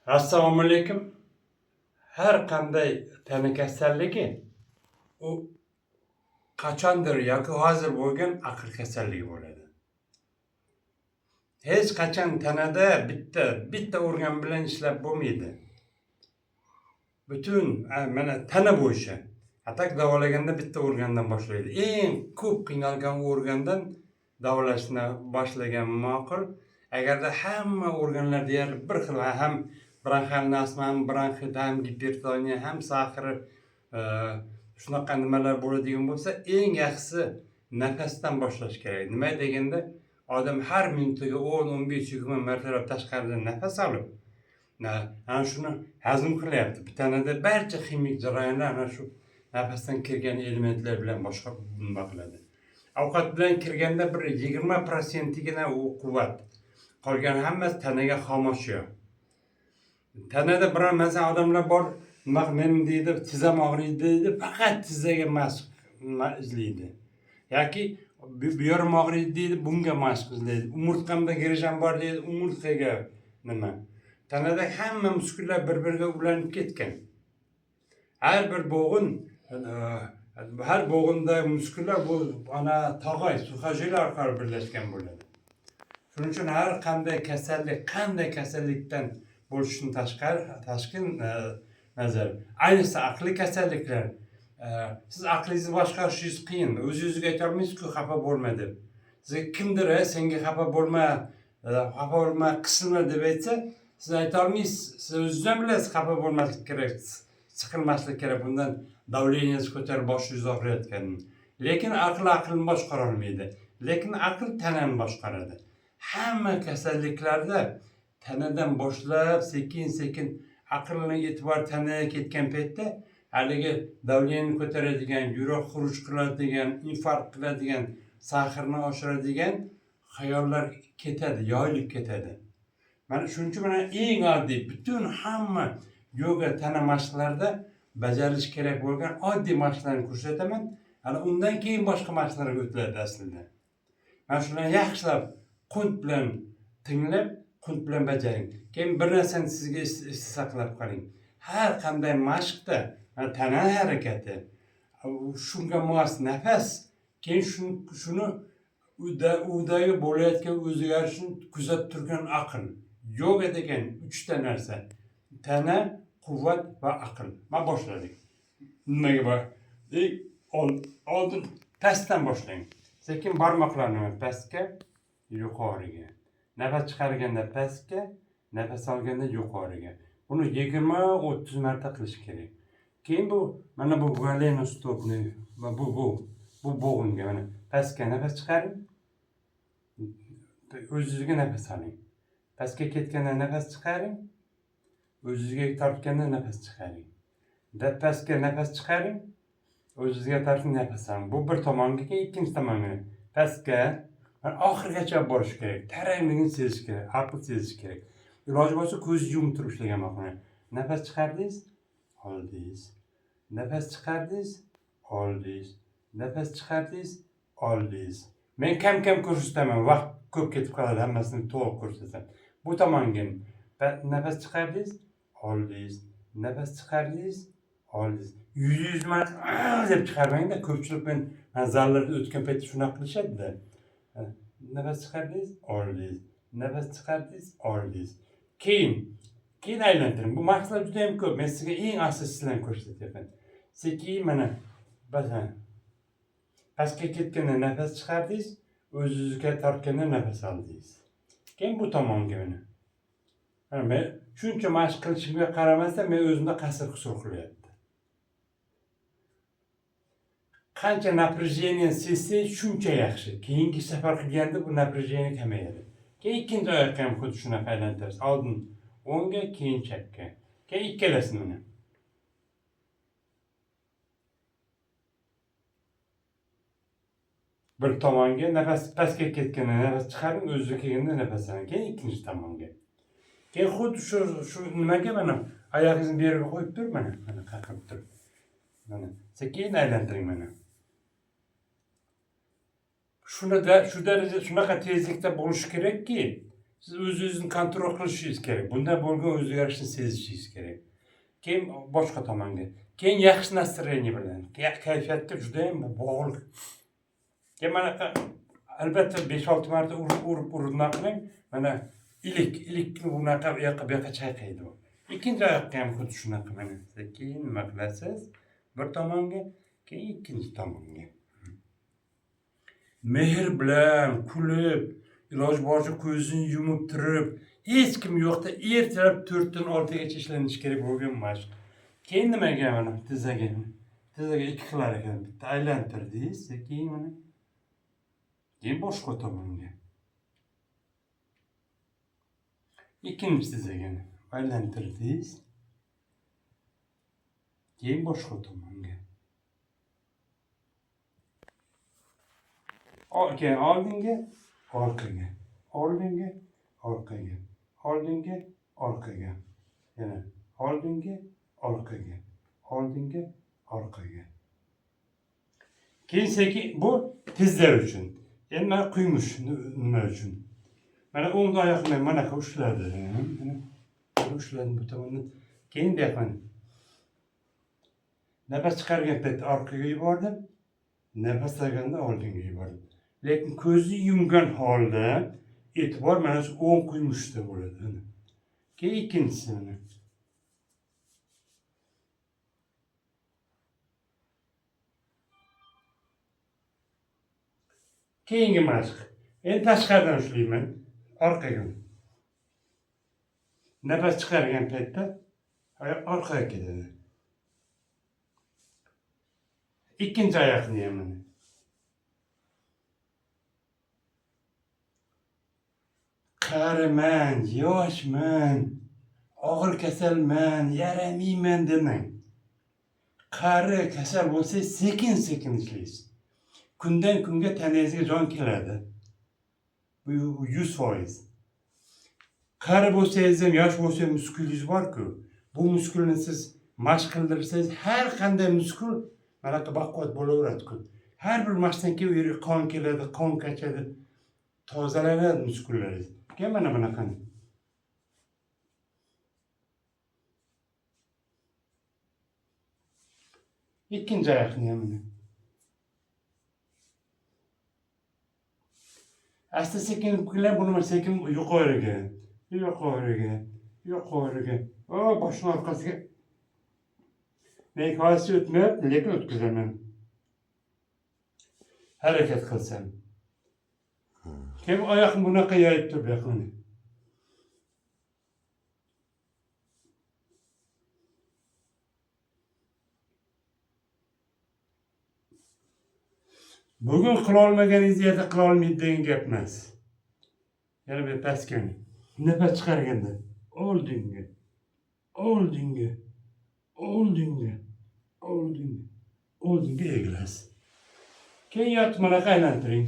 Assalomu alaykum. Har qanday tana kasalligi u qachondir yoki hozir bo'lgan aql kasalligi bo'ladi. Hech qachon tanada bitta organ bilan ishlab bo'lmaydi. Butun mana tana bo'yicha atak davolaganda bitta organdan boshlaydi. Eng ko'p qiynalgan organdan davolashni boshlagan ma'qul. Agarda hamma organlar deyarli bir xil ham bronxial astma, ham bronxit, ham gipertoniya, ham sahri shunaqa nimalar bo'ladigan bo'lsa, eng yaxshisi nafasdan boshlash kerak. Nima deganda, odam har minutiga 10, 15, 20 martalab tashqaridan nafas olib, ana shuni hazm qilyapti. Tanada barcha kimik jarayonlar ana shu nafasdan kirgan elementlar bilan boshqa nima qiladi. Ovqat bilan kirganda bir 20%gina u quvvat. Qolgan hammasi tanaga xomashyo. Tanada biron masalan odamlar bor, nima men deydi, tizam og'riydi deydi, faqat tizaga mashq izlaydi. Yoki bu yerim og'riydi deydi, bunga mashq izlaydi. Umurtqamda girijon bor deydi, umurtqaga nima. Tanada hamma muskullar bir-biriga ulanib ketgan. Har bir bo'g'in, har bo'g'inda muskullar bu ana tog'ay, suxajilar orqali birlashgan bo'ladi. Shuning uchun har qanday kasallikdan bo'lishini tashqi nazar. Ayniqsa aqliy kasalliklar. Siz aqlingizni boshqarishingiz qiyin. O'zingizga ayta olmaysiz-ku xafa bo'lma deb. Sizga kimdir senga xafa bo'lma, qisilma deb aytsa, siz ayta olmaysiz. Siz o'zingizdan bilasiz xafa bo'lmaslik kerak, siqilmaslik kerak. Bundan davleniyingiz ko'tarib boshingiz og'riyotganini. Lekin aqlni boshqara olmaydi. Lekin aql tanani boshqaradi. Hamma kasalliklarda tanadan boshlab sekin aqlning e'tibor tanaga ketgan paytda haligi davleniyani ko'taradigan, yurak xuruj qiladigan, infarkt qiladigan, sahrni oshiradigan xayollar ketadi, yoyilib ketadi. Mana shuning uchun eng oddiy butun hamma yoga tana mashqlarida bajarilishi kerak bo'lgan oddiy mashqlarni ko'rsataman. Ana undan keyin boshqa mashqlarga o'tiladi aslida. Mana shularni yaxshilab qunt bilan tinglab, qunt bilan bajaring. Keyin bir narsani sizga saqlab qoling. Har qanday mashqda tana harakati, shunga mos nafas, keyin shuni udagi bo'layotgan o'zgarishni kuzatib turgan aql. Yoga degan 3 ta narsa. Tana, quvvat va aql. Mana boshladik. Nimaga bor? Oldin pastdan boshlang. Sekin barmoqlarni pastga, yuqoriga. Nafas chiqarganda pastga, nafas olganda yuqoriga. Buni 20-30 marta qilish kerak. Keyin mana bu galeno stopni va bu bo'g'inga mana pastga nafas chiqaring. O'zingizga nafas oling. Pastga ketganda nafas chiqaring. O'zingizga tortganda nafas chiqaring. Pastga nafas chiqaring. O'zingizga torting, nafas oling. Bu bir tomonga, ikkinchi tomonga. Pastga oxirigacha borish kerak. Tarangligini sezish kerak, aql sezish kerak. Iloji bo'lsa ko'zni yumib turib ishlagan ma'qul. Nafas chiqardingiz, oldingiz. Nafas chiqardingiz, oldingiz. Nafas chiqardingiz, oldingiz. Men kam ko'rsataman, vaqt ko'p ketib qoladi, hammasini to'liq ko'rsatsam. Bu tomonga nafas chiqardingiz, oldingiz. Nafas chiqardingiz, oldingiz. 100 marta deb chiqarmangda, ko'pchilik men zallarda o'tgan paytda shunaqa qilishadi-da. Nafas chiqardingiz, oldingiz. Nafas chiqardingiz, oldingiz. Keyin aylantiring. Bu maqsadlar juda ham ko'p. Men sizga eng asosiylarini ko'rsatyapman. Sekin mana pastga ketganda nafas chiqardingiz, o'zingizga tortganda nafas oldingiz. Keyin bu tomonga mana. Men shuncha mashq qilishimga qaramasdan men o'zimda qasr-qusur qilyapti. Qancha напряжение sezsangiz shuncha yaxshi. Keyingi safar qilganda bu напряжение kamayadi. Keyin ikkinchi oyoqqa ham xuddi shunaqa aylantirasiz. Oldin o'ngga, keyin chapga. Keyin ikkalasini mana. Bir tomonga nafas pastga ketganda nafas chiqaring, o'ziga kelganda nafas oling. Keyin ikkinchi tomonga. Keyin xuddi shu nimaga mana oyog'ingizni bu yerga qo'yib tur mana qaqib tur. Mana sekin aylantiring mana. Shu darajada shunaqa tezlikda bo'lishi kerakki, Siz o'zingizni kontrol qilishingiz kerak. Bunda bo'lgan o'zgarishni sezishingiz kerak. Keyin boshqa tomonga. Keyin yaxshi настроение bilan, kayfiyatga juda ham bog'liq. Keyin mana albatta 5-6 marta urib qiling. Mana ilikni bunaqa bu yoqqa chayqaydi u. Ikkinchi oyoqqa ham xuddi shunaqa mana. Keyin nima qilasiz? Bir tomonga, keyin ikkinchi tomonga. Mehr bilan kulib, iloj boricha ko'zni yumib turib, hech kim yo'qda ertalab 4 dan 6 gacha ishlanish kerak bo'lgan mashq. Keyin nimaga mana tizzaga ikki qilar ekan. Bitta aylantirdingiz, keyin mana keyin boshqa tomonga. İkinci tizzaga aylantirdingiz. Keyin boshqa tomonga. Keyin oldinga, orqaga. Oldinga, orqaga. Oldinga, orqaga. Yana oldinga, orqaga. Oldinga, orqaga. Keyin sekin bu tizlar uchun. Endi mana quymish nima uchun? Mana o'ng oyoqni mana ushladi. Mana ushladim bu tomondan. Keyin deyapman. Nafas chiqargan paytda orqaga yubordim. Nafas olganda oldinga yubordim. Lekin ko'zni yumgan holda e'tibor mana shu o'ng quymushda bo'ladi. Keyin ikkinchisini. Keyingi mashq. Endi tashqaridan ushlayman. Orqaga. Nafas chiqargan paytda orqaga ketadi. İkinci oyoqni ham mana. Qariman, yoshman, og'ir kasalman, yaramayman demang. Qari kasal bo'lsangiz sekin-sekin ishlaysiz. Kundan kunga tanangizga jon keladi. Bu 100%. Qari bo'lsangiz ham, yosh bo'lsangiz muskulingiz bor-ku. Bu muskulni siz mashq qildirsangiz, har qanday muskul mana baquvvat bo'laveradi-ku. Har bir mashqdan keyin u yerga qon keladi, qon kachadi, tozalanadi muskullaringiz. Keyin mana bunaqani. İkinci oyoqni ham mana. Asta sekin buklab buni sekin yuqoriga, yuqoriga, yuqoriga. Boshni orqasiga. Men qaysi o'tmayapti, lekin o'tkazaman. Harakat qilsam. Keyin oyoqni bunaqa yoyib turib yoqmani. Bugun qila olmaganingizni yerda qila olmaydi degan gap emas. Yana bir pastga. Nafas chiqarganda oldinga, oldinga, oldinga, oldinga, oldinga egilasiz. Keyin yotib mana aylantiring.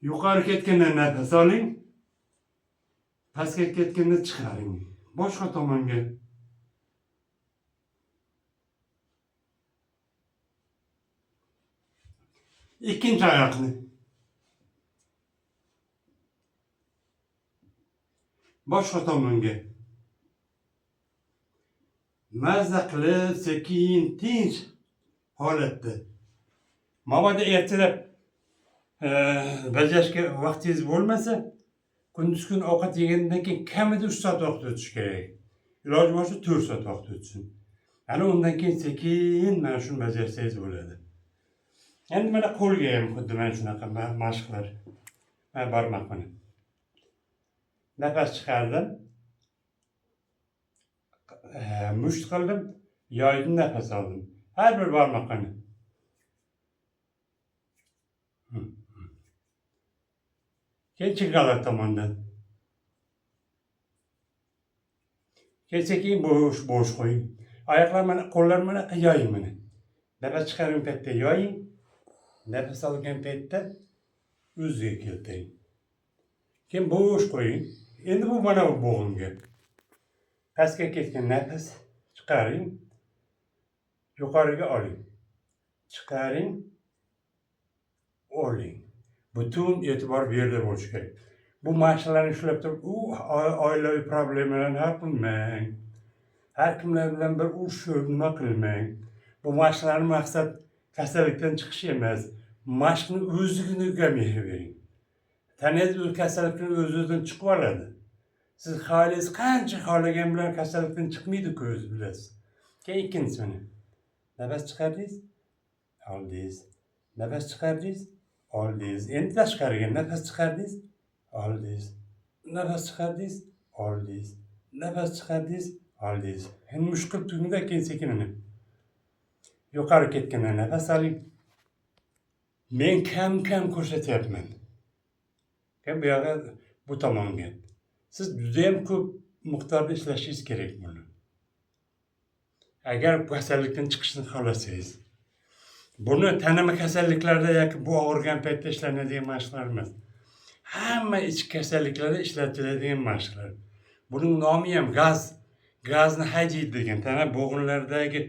Yuqori ketganda nafas oling. Pastga ketganda chiqaring. Boshqa tomonga. İkinci oyoqni. Boshqa tomonga. Mazza qilib, sekin, tinch holatda. Mabodo ertalab bajarishga vaqtingiz bo'lmasa, kunduz kun ovqat yegandan keyin kamida 3 soat vaqt o'tish kerak. Iloji boricha 4 soat vaqt o'tsin. Ana undan keyin sekin mana shuni bajarsangiz bo'ladi. Endi mana qo'lga ham xuddi mana shunaqa mashqlar. Mana barmoq mana. Nafas chiqardim. Musht qildim, yoydim, nafas oldim. Har bir barmoqni. Keyin chigaloq tomondan. Keyin bo'sh qo'ying. Oyoqlar mana, qo'llar mana yoying mana. Nafas chiqargan paytda yoying. Nafas olgan paytda o'ziga keltiring. Keyin bo'sh qo'ying. Endi bu mana bu bo'g'imga. Pastga ketgan nafas chiqaring. Yuqoriga oling. Chiqaring. oling. Bütün e'tibor bu yerda bo'lishi kerak. Bu mashqlarni ishlab turib, oilaviy problemalarni hal qilmang. Har kimlar bilan bir urushib, nima qilmang. Bu mashqlarning maqsad kasallikdan chiqish emas. Mashqni o'zingizga mehr bering. Tanangiz o'z kasallikdan o'z-o'zidan chiqib oladi. Siz xohlaysiz qancha xohlagan bilan kasallikdan chiqmaydi-ku o'zi bilasiz. Keyin ikkinchisini. Nafas chiqardingiz, oldingiz. Nafas chiqardingiz, oldingiz. Endi tashqariga nafas chiqardingiz, oldingiz. Nafas chiqardingiz, oldingiz. Nafas chiqardingiz, oldingiz. Endi mushkul tugunida keyin sekinini. Yuqori ketgandan nafas oling. Men kam ko'rsatyapman. Bu yoqqa bu tomonga. Siz juda ham ko'p miqdorda ishlashingiz kerak buni. Agar kasallikdan chiqishni xohlasangiz. Buni tanama kasalliklarda yoki bu og'rigan paytda ishlanadigan mashqlar emas. Hamma ichki kasalliklarda ishlatiladigan mashqlar. Buning nomi ham gaz. Gazni haydaydi degan. Tana bo'g'inlaridagi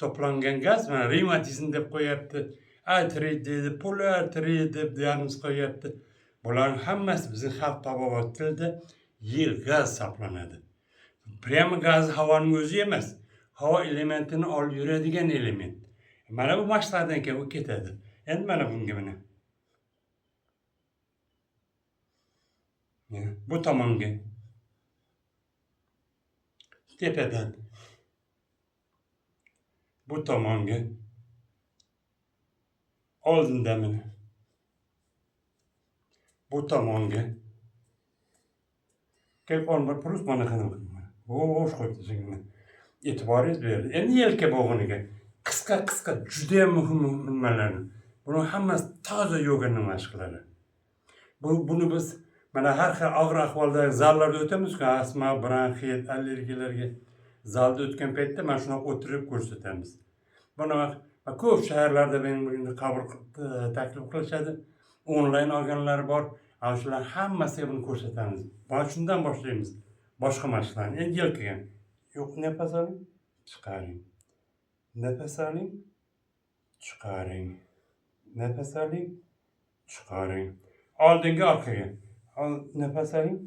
to'plangan gaz, mana revmatizm deb qo'yapti. Artrit deydi, polartrit deb diagnoz qo'yapti. Bularning hammasi bizning xalq tabobat tilida yel gaz hisoblanadi. Prima gaz havoning o'zi emas. Havo elementini olib yuradigan element. Mana bu mashqlardan keyin u ketadi. Endi mana bunga mana. Bu tomonga. Tepadan. Bu tomonga. Oldindan mana. Bu tomonga. Kelib olma plus mana qanaqa. Bo'sh qo'yibdi singini. E'tiboringiz berdi. Endi yelka bo'g'iniga. Qisqa juda ham muhim nimalarni. Buni hammasi toza yoganing mashqlari. Buni biz mana har xil og'ir ahvoldagi zallarda o'tamiz-ku, astma, bronxit, allergiyalarga zalda o'tgan paytda mana shunaqa o'tirib ko'rsatamiz. Buni ko'p shaharlarda meni qabul taklif qilishadi. Onlayn olganlar bor. Ana shular hammasiga buni ko'rsatamiz. Mana shundan boshlaymiz. Boshqa mashqlarni. Endi yelkaga. Yo'q, nafas oling, chiqaring. Nafas oling, chiqaring. Nafas oling, chiqaring. Oldinga, orqaga. Nafas oling,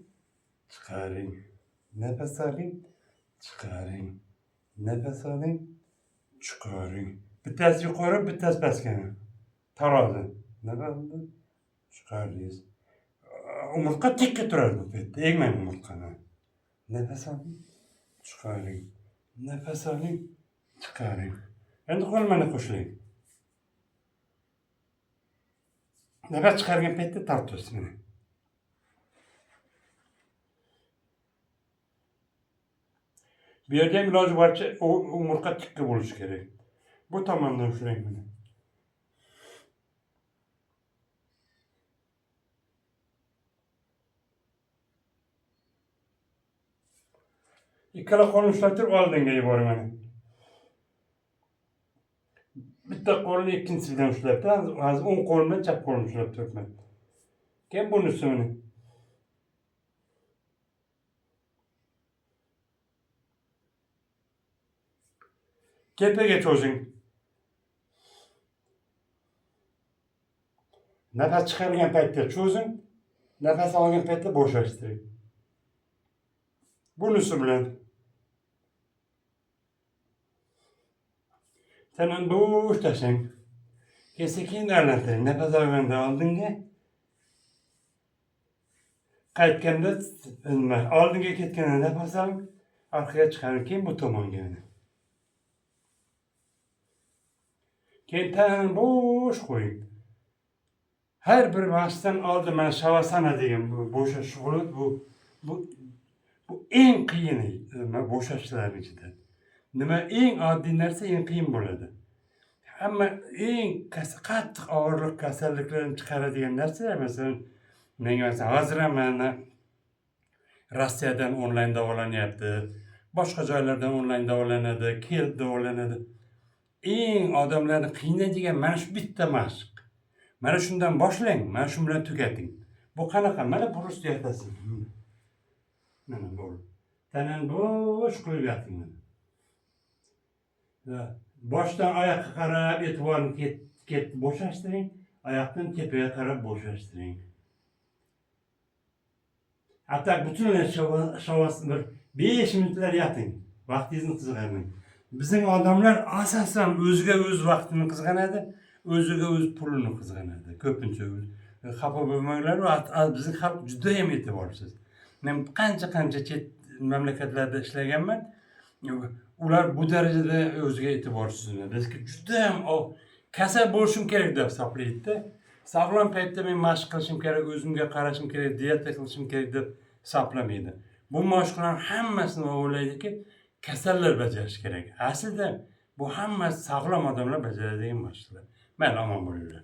chiqaring. Nafas oling, chiqaring. Nafas oling, chiqaring. Bittasi yuqori, bittasi pastga. Tarozi. Nafas oling, chiqardingiz. Umurtqa tikka turadi bu paytda. Egmang umurtqani. Nafas oling, chiqaring. Nafas oling, chiqaring. Endi qo'lmani qo'shing. Nafas chiqargan paytda tortasiz mana. Bu yerda ham iloji boricha umurtqa tikka bo'lishi kerak. Bu tomondan ushlang mana. Ikkala qo'lni ushlatib oldinga yuboring mana. Bitta qo'lni ikkinchisidan ushlab, hozir o'ng qo'limni chap qo'limni ushlab turibman. Keyin bunisi mana. Tepaga cho'zing. Nafas chiqargan paytda cho'zing, nafas olgan paytda bo'shashtiring. Bunisi bilan tanani bo'sh tashlang. Keyin aylantiring. Nafas olganda oldinga, qaytganda oldinga ketganda nafas oling, orqaga chiqaring, keyin bu tomonga. Keyin tanani bo'sh qo'ying. Har bir mashqdan oldin mana shavasana degan bu bo'shash holat bu eng qiyini bo'shashlar ichida. Nima eng oddiy narsa eng qiyin bo'ladi. Hamma eng qattiq og'irlik kasalliklarni chiqaradigan narsalar, masalan, menga hozir ham mana Rossiyadan onlayn davolanyapti. Boshqa joylardan onlayn davolanadi, kelib davolanadi. Eng odamlarni qiynaydigan mana shu bitta mashq. Mana shundan boshlang, mana shu bilan tugating. Bu qanaqa? Mana burus yatasi. Mana bu. Tanani bo'sh qo'yib yoting. Boshdan oyoqqa qarab e'tiborni bo'shashtiring. Ayaktan tepeye karab boşlaştırın. Hatta bütün şavasını 5 minutlar yatın. Vaktinizni kızg'anmang. Bizning odamlar asosan o'ziga o'z vaqtini qizg'anadi, o'ziga o'z pulini qizg'anadi. Ko'pincha xafa bo'lmanglar, bizning xalq juda ham e'tiborsiz. Men qancha chet mamlakatlarda ishlaganman. Ular bu darajada o'ziga e'tiborsiz. Bizga juda ham kasal bo'lishim kerak deb hisoblaydi. Sog'lom paytda men mashq qilishim kerak, o'zimga qarashim kerak, dieta qilishim kerak deb hisoblamaydi. Bu mashqlarning hammasini o'ylaydiki, kasallar bajarish kerak. Aslida bu hammasi sog'lom odamlar bajaradigan mashqlar. Mayli, omon bo'linglar.